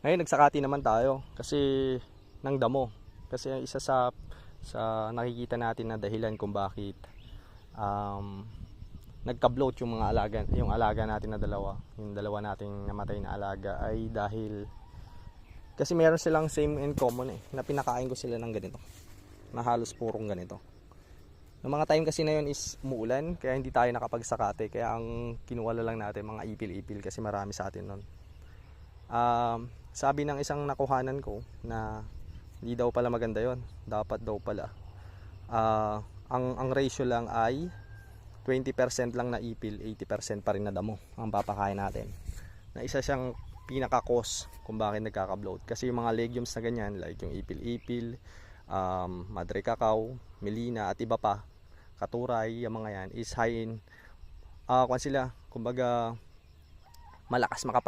Ngayon nagsakati naman tayo kasi ng damo. Kasi isa sa nakikita natin na dahilan kung bakit um, nagka-bloat yung alaga natin na dalawa, yung dalawa nating namatay na alaga ay dahil kasi meron silang same in common na pinakain ko sila ng ganito, na halos purong ganito. Yung mga time kasi na yun is umuulan kaya hindi tayo nakapagsakate, kaya ang kinuha lang natin mga ipil-ipil kasi marami sa atin nun. Sabi ng isang nakuhanan ko na hindi daw pala maganda yon, dapat daw pala ang ratio lang ay 20% lang na ipil, 80% pa rin na damo ang papakain natin. Na isa siyang pinaka-cause kung bakit nagkaka-bloat. Kasi yung mga legumes na ganyan, like yung ipil-ipil, madre cacao, melina at iba pa, katuray, yung mga yan is high in, kung sila, kumbaga malakas makapag